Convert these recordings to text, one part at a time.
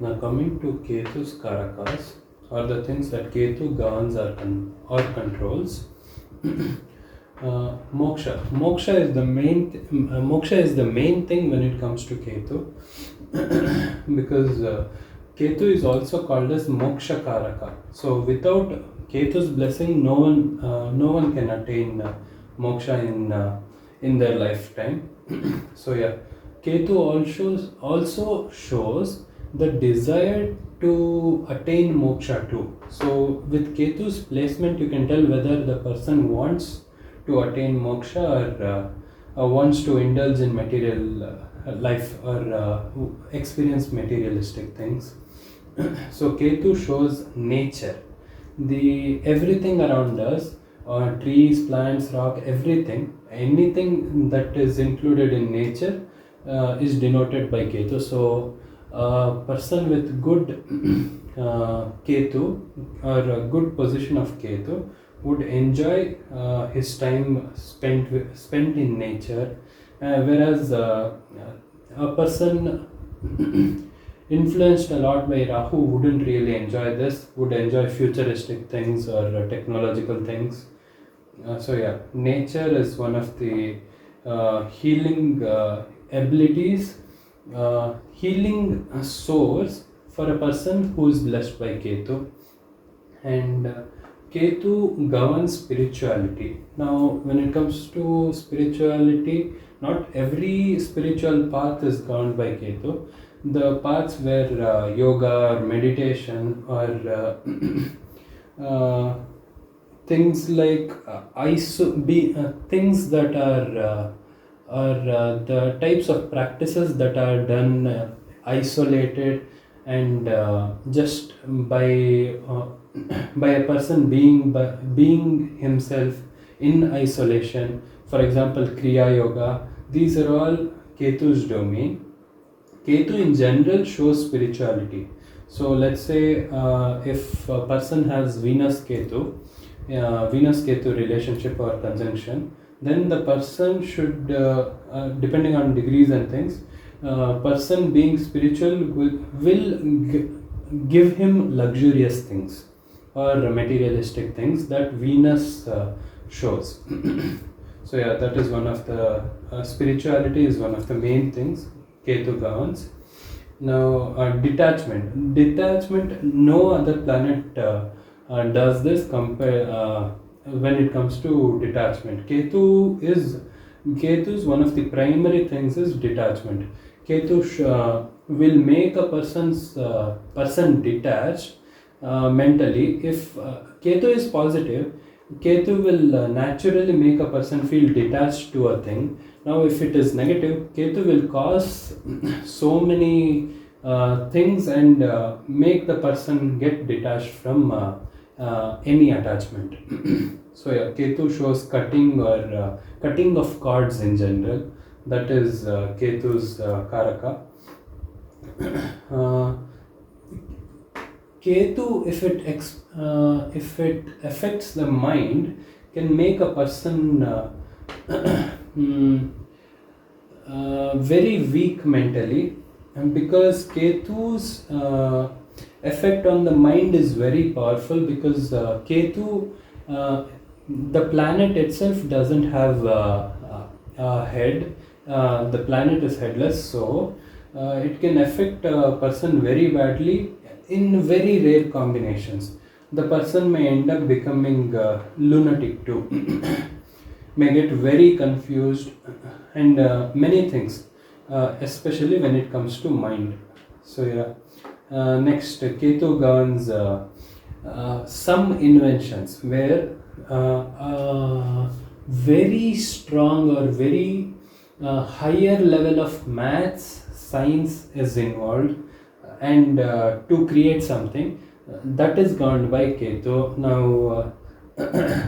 Now coming to Ketu's Karakas, or the things that Ketu governs or controls. Moksha is the moksha is the main thing when it comes to Ketu, because Ketu is also called as Moksha Karaka. So without Ketu's blessing, no one can attain moksha in their lifetime. So yeah, Ketu also shows the desire to attain moksha too. So with Ketu's placement, you can tell whether the person wants to attain moksha or wants to indulge in material life or experience materialistic things. So Ketu shows nature, the everything around us, trees, plants, rock, anything that is included in nature is denoted by Ketu. So a person with good Ketu or a good position of Ketu would enjoy his time spent in nature, whereas a person influenced a lot by Rahu wouldn't really enjoy this, would enjoy futuristic things or technological things. So yeah, nature is one of the healing abilities, healing source for a person who is blessed by Ketu. And Ketu governs spirituality. Now, when it comes to spirituality, not every spiritual path is governed by Ketu. The paths where yoga or meditation or things like things that are the types of practices that are done isolated and just by a person being himself in isolation. For example, Kriya Yoga. These are all Ketu's domain. Ketu in general shows spirituality. So let's say if a person has Venus Ketu relationship or conjunction, then the person should, depending on degrees and things, person being spiritual will give him luxurious things or materialistic things that Venus shows. So yeah, that is one of the spirituality is one of the main things Ketu governs. Now detachment, no other planet does this when it comes to detachment. Ketu's one of the primary things is detachment. Ketu will make a person detached mentally. If Ketu is positive, Ketu will naturally make a person feel detached to a thing. Now, if it is negative, Ketu will cause so many things and make the person get detached from any attachment. So yeah, Ketu shows cutting of cords in general. That is Ketu's Karaka. Ketu, if it affects the mind, can make a person very weak mentally, and because Ketu's effect on the mind is very powerful, because Ketu, the planet itself doesn't have a head. The planet is headless, so it can affect a person very badly in very rare combinations. The person may end up becoming lunatic too, may get very confused, and many things, especially when it comes to mind. So yeah, next, Ketu governs some inventions where very strong or very higher level of maths, science is involved, and to create something that is governed by Ketu. Now,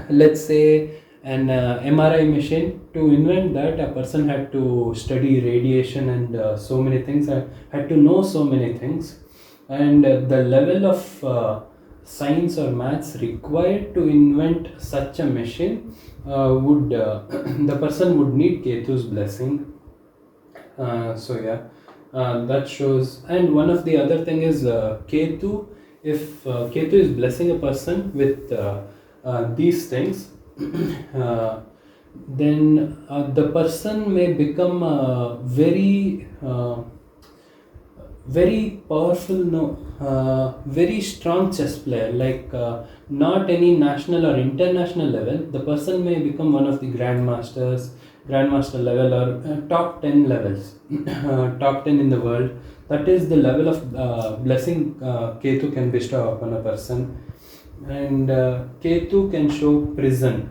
let's say an MRI machine. To invent that, a person had to study radiation and so many things, had to know so many things, and the level of science or maths required to invent such a machine would the person would need Ketu's blessing. So yeah, That shows. And one of the other thing is Ketu. If Ketu is blessing a person with these things, uh, then the person may become very powerful, no, very strong chess player, like not any national or international level. The person may become one of the grandmaster level, or top 10 levels, top 10 in the world. That is the level of blessing Ketu can bestow upon a person. And Ketu can show prison,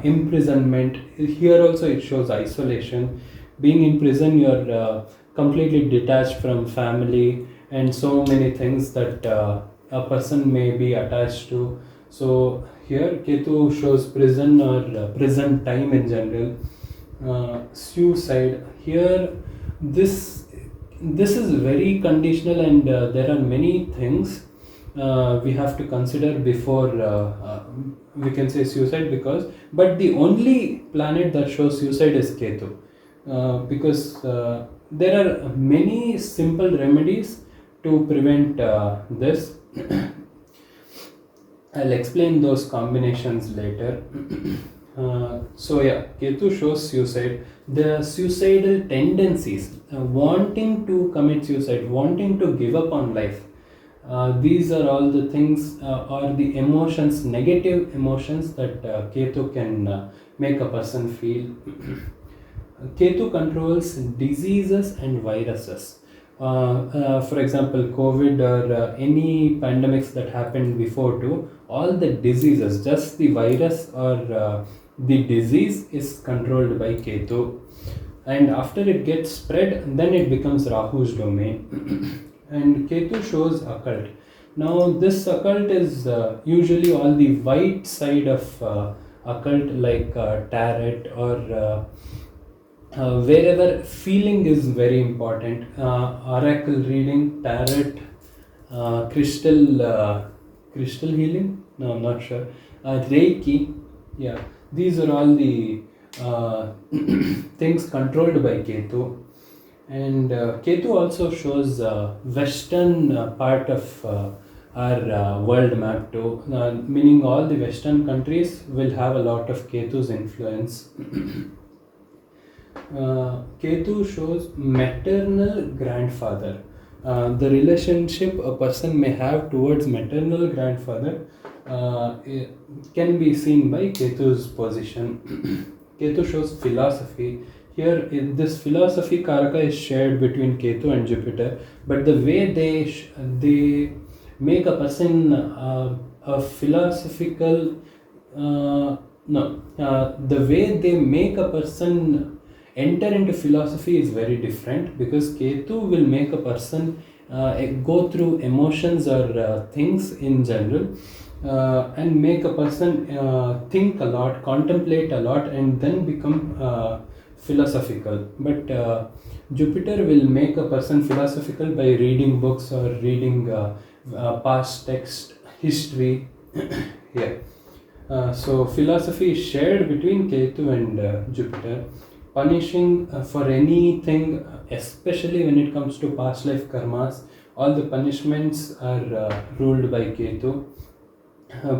imprisonment. Here also it shows isolation. Being in prison, you're completely detached from family and so many things that a person may be attached to. So here Ketu shows prison, or prison time in general. Suicide here, this is very conditional, and there are many things we have to consider before we can say suicide, but the only planet that shows suicide is Ketu, because there are many simple remedies to prevent this. I'll explain those combinations later. So yeah, Ketu shows suicide. The suicidal tendencies, wanting to commit suicide, wanting to give up on life. These are all the things, or the emotions, negative emotions that Ketu can make a person feel. Ketu controls diseases and viruses. For example, COVID, or any pandemics that happened before too, all the diseases, just the virus or the disease is controlled by Ketu. And after it gets spread, then it becomes Rahu's domain. And Ketu shows occult. Now this occult is usually all the white side of occult, like tarot, or wherever feeling is very important. Oracle reading, tarot, crystal healing. No, I'm not sure. Reiki. Yeah, these are all the things controlled by Ketu. And Ketu also shows western part of our world map too, meaning all the western countries will have a lot of Ketu's influence. Ketu shows maternal grandfather. The relationship a person may have towards maternal grandfather can be seen by Ketu's position. Ketu shows philosophy. Here, in this philosophy, Karaka is shared between Ketu and Jupiter, but the way they make a person a philosophical, no, the way they make a person enter into philosophy is very different, because Ketu will make a person go through emotions or things in general, and make a person think a lot, contemplate a lot, and then become philosophical. But Jupiter will make a person philosophical by reading books or reading past text, history. Yeah. So philosophy is shared between Ketu and Jupiter. Punishing for anything, especially when it comes to past life karmas, all the punishments are ruled by Ketu.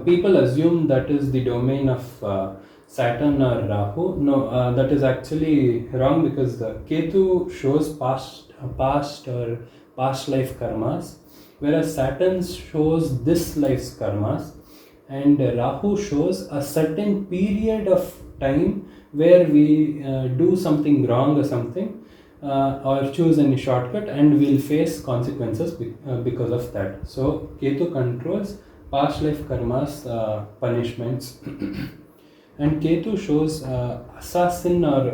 People assume that is the domain of Saturn or Rahu. No, that is actually wrong, because the Ketu shows past or past life karmas, whereas Saturn shows this life's karmas, and Rahu shows a certain period of time where we do something wrong or something, or choose any shortcut, and we'll face consequences because of that. So Ketu controls past life karmas, punishments. And Ketu shows assassin, or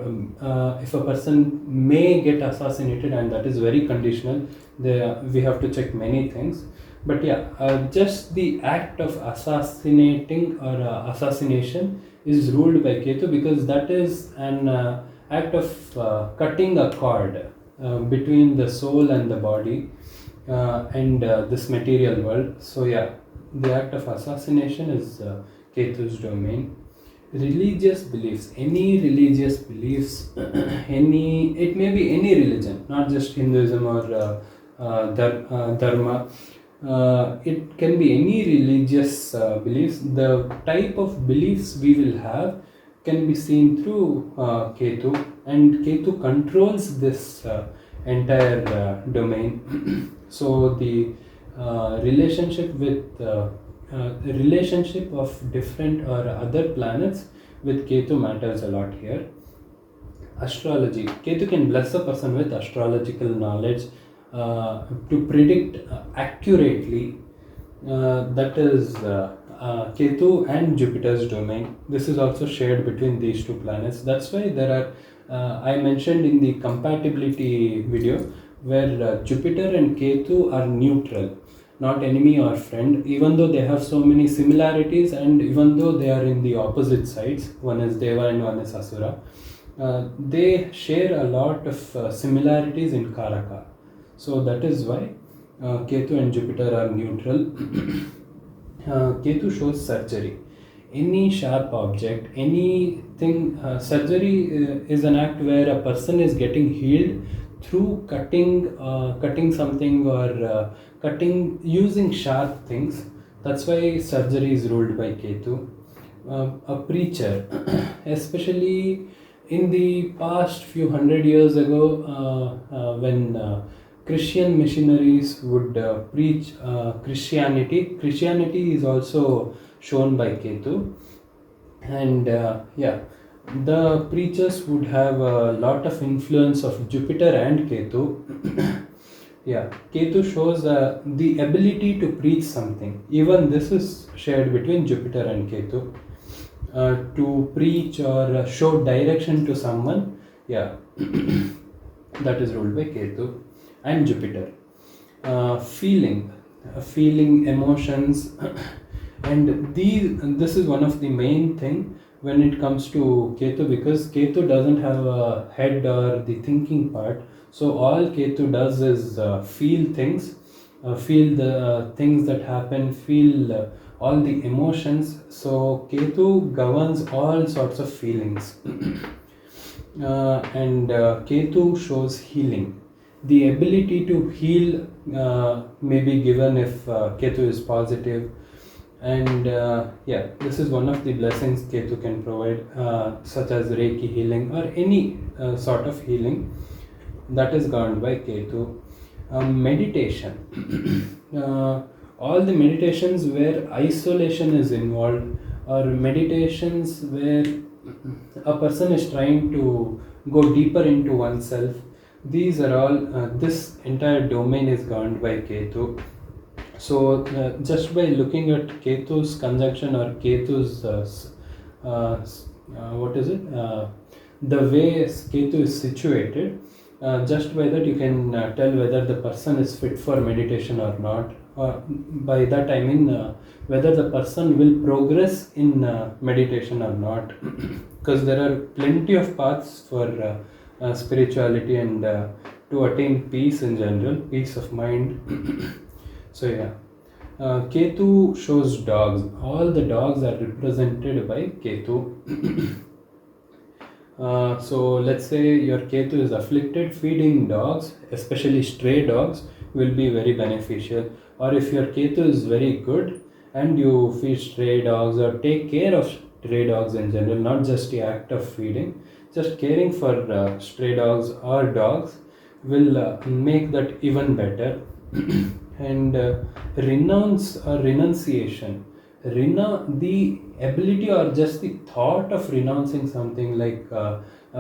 if a person may get assassinated, and that is very conditional. We have to check many things. But yeah, just the act of assassinating or assassination is ruled by Ketu, because that is an act of cutting a cord between the soul and the body, and this material world. So yeah, the act of assassination is Ketu's domain. religious beliefs, any religious beliefs, it may be any religion, not just Hinduism or dharma. It can be any religious beliefs. The type of beliefs we will have can be seen through Ketu, and Ketu controls this entire domain. So the relationship of different or other planets with Ketu matters a lot here. Astrology. Ketu can bless a person with astrological knowledge to predict accurately. That is Ketu and Jupiter's domain. This is also shared between these two planets. That's why there are, I mentioned in the compatibility video, where Jupiter and Ketu are neutral, not enemy or friend, even though they have so many similarities, and even though they are in the opposite sides, one is Deva and one is Asura. They share a lot of similarities in Karaka. So that is why Ketu and Jupiter are neutral. Ketu shows surgery. Any sharp object, anything, surgery is an act where a person is getting healed through cutting something, or cutting using sharp things. That's why surgery is ruled by Ketu. A preacher, especially in the past few hundred years ago, when Christian missionaries would preach Christianity. Christianity is also shown by Ketu, and the preachers would have a lot of influence of Jupiter and Ketu. Ketu shows the ability to preach something. Even this is shared between Jupiter and Ketu. To preach or show direction to someone, that is ruled by Ketu and Jupiter. Feeling emotions, and this is one of the main thing when it comes to Ketu, because Ketu doesn't have a head or the thinking part. So all Ketu does is feel things, feel the things that happen, feel all the emotions. So Ketu governs all sorts of feelings. And Ketu shows healing. The ability to heal may be given if Ketu is positive. And this is one of the blessings Ketu can provide, such as Reiki healing or any sort of healing that is governed by Ketu. Meditation. All the meditations where isolation is involved, or meditations where a person is trying to go deeper into oneself, these are all, this entire domain is governed by Ketu. So just by looking at Ketu's conjunction, or Ketu's the way Ketu is situated, just by that you can tell whether the person is fit for meditation or not. By that I mean whether the person will progress in meditation or not. Because there are plenty of paths for spirituality and to attain peace in general, peace of mind. So Ketu shows dogs. All the dogs are represented by Ketu. So let's say your Ketu is afflicted, feeding dogs, especially stray dogs, will be very beneficial. Or if your Ketu is very good and you feed stray dogs or take care of stray dogs in general, not just the act of feeding, just caring for stray dogs or dogs will make that even better. And renounce or renunciation. The ability or just the thought of renouncing something, like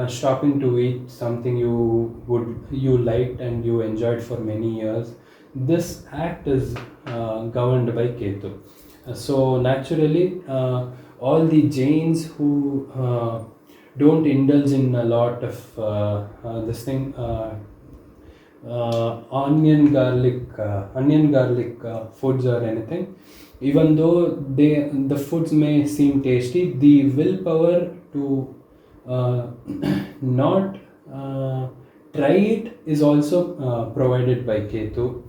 stopping to eat something you liked and you enjoyed for many years. This act is governed by Ketu. So naturally, all the Jains who don't indulge in a lot of this thing, onion garlic foods or anything, even though the foods may seem tasty, the willpower to not try it is also provided by Ketu.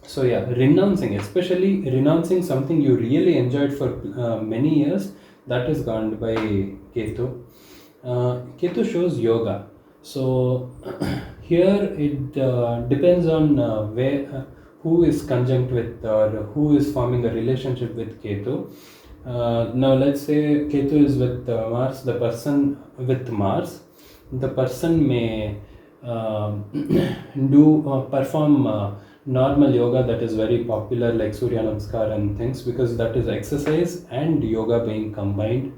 So especially renouncing something you really enjoyed for many years, that is governed by Ketu. Ketu shows yoga. So here it depends on who is conjunct with or who is forming a relationship with Ketu. Now let's say Ketu is with Mars, the person with Mars, the person may perform normal yoga that is very popular like Surya Namaskar and things, because that is exercise and yoga being combined.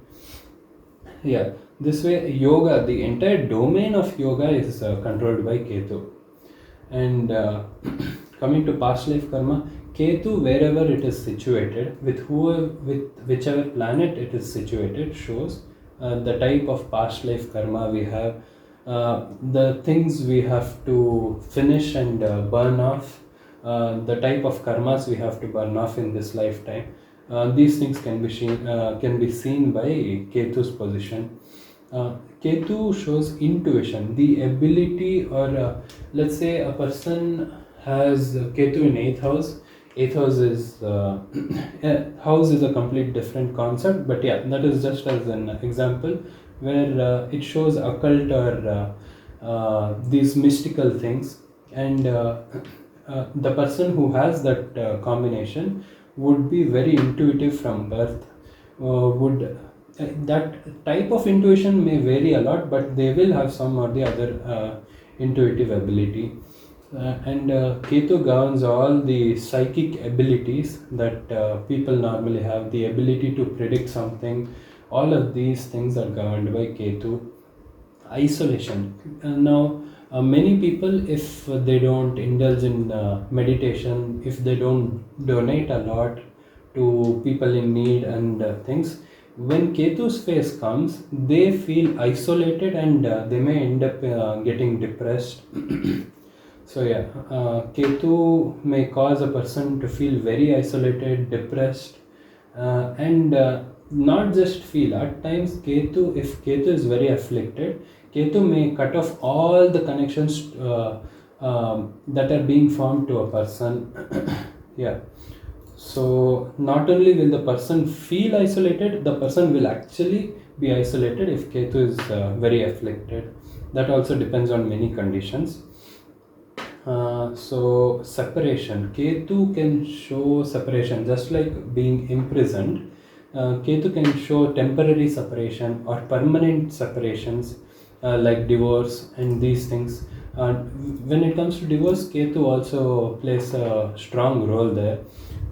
Yeah, this way yoga, the entire domain of yoga is controlled by Ketu. And coming to past life karma, Ketu, wherever it is situated, with whichever planet it is situated, shows the type of past life karma we have, the things we have to finish and burn off, the type of karmas we have to burn off in this lifetime. These things can be seen by Ketu's position. Ketu shows intuition, the ability, or let's say a person has Ketu in 8th house. 8th house is house is a complete different concept, but yeah, that is just as an example where it shows occult or these mystical things, and the person who has that combination would be very intuitive from birth. Would That type of intuition may vary a lot, but they will have some or the other intuitive ability. And Ketu governs all the psychic abilities that people normally have, the ability to predict something. All of these things are governed by Ketu. Isolation. Now, many people, if they don't indulge in meditation, if they don't donate a lot to people in need and things, when Ketu's phase comes, they feel isolated and they may end up getting depressed. So yeah, Ketu may cause a person to feel very isolated, depressed, and not just feel. At times, if Ketu is very afflicted, Ketu may cut off all the connections that are being formed to a person. Yeah. So not only will the person feel isolated, the person will actually be isolated if Ketu is very afflicted. That also depends on many conditions. So separation, Ketu can show separation, just like being imprisoned. Ketu can show temporary separation or permanent separations, like divorce and these things. When it comes to divorce, Ketu also plays a strong role there.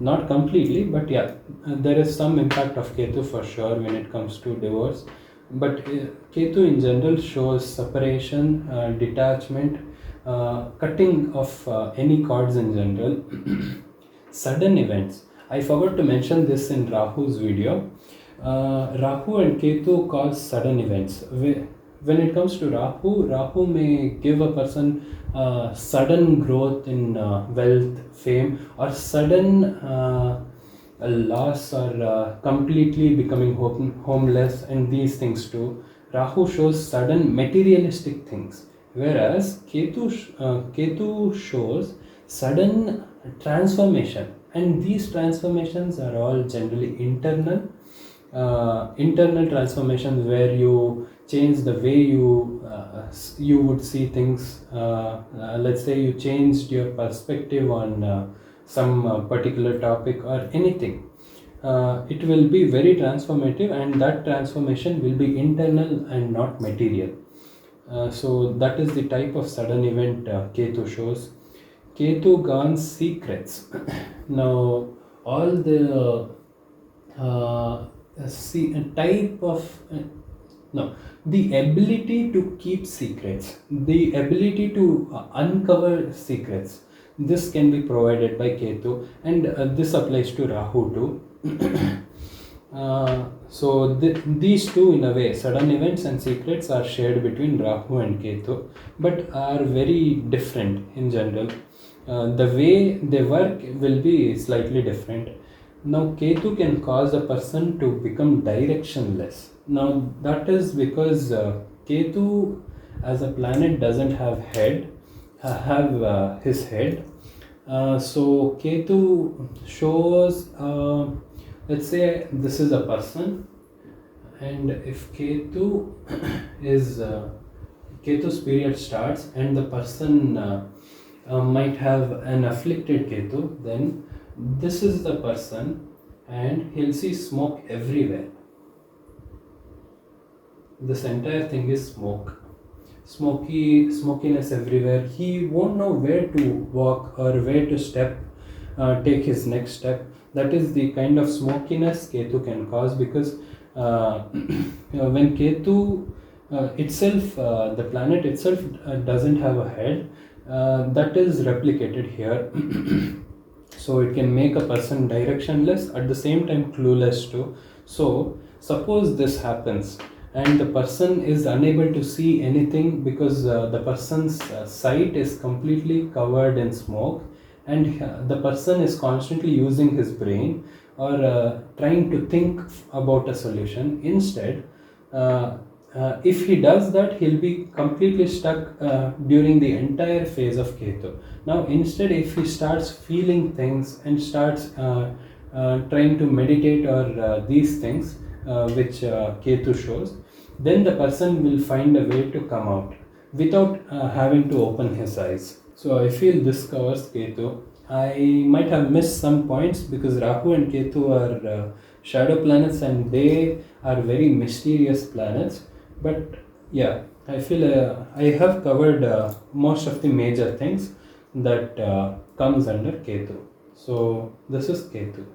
Not completely, but yeah, there is some impact of Ketu for sure when it comes to divorce. But Ketu in general shows separation, detachment, cutting of any cords in general. Sudden events. I forgot to mention this in Rahu's video. Rahu and Ketu cause sudden events. When it comes to Rahu may give a person sudden growth in wealth, fame, or sudden loss, or completely becoming homeless, and these things too. Rahu shows sudden materialistic things, whereas Ketu shows sudden transformation, and these transformations are all generally internal transformations, where you change the way you would see things. Let's say you changed your perspective on some particular topic or anything. It will be very transformative, and that transformation will be internal and not material. So that is the type of sudden event Ketu shows. Ketu gains secrets. Now, all the type of no, the ability to keep secrets, the ability to uncover secrets, this can be provided by Ketu, and this applies to Rahu too. So these two, in a way, sudden events and secrets, are shared between Rahu and Ketu, but are very different in general. The way they work will be slightly different. Now, Ketu can cause a person to become directionless. Now, that is because Ketu as a planet doesn't have his head. So Ketu shows, let's say this is a person, And if Ketu is Ketu's period starts and the person might have an afflicted Ketu, then this is the person and he'll see smoke everywhere. This entire thing is smoke. Smokiness everywhere. He won't know where to walk or where to step, take his next step. That is the kind of smokiness Ketu can cause, because when Ketu itself, the planet itself doesn't have a head, that is replicated here. So it can make a person directionless, at the same time clueless too. So suppose this happens and the person is unable to see anything because the person's sight is completely covered in smoke, and the person is constantly using his brain or trying to think about a solution. Instead, if he does that, he'll be completely stuck during the entire phase of Ketu. Now, instead, if he starts feeling things and starts trying to meditate or these things which Ketu shows, then the person will find a way to come out without having to open his eyes. So I feel this covers Ketu. I might have missed some points because Rahu and Ketu are shadow planets and they are very mysterious planets. But yeah, I feel I have covered most of the major things that comes under Ketu. So this is Ketu.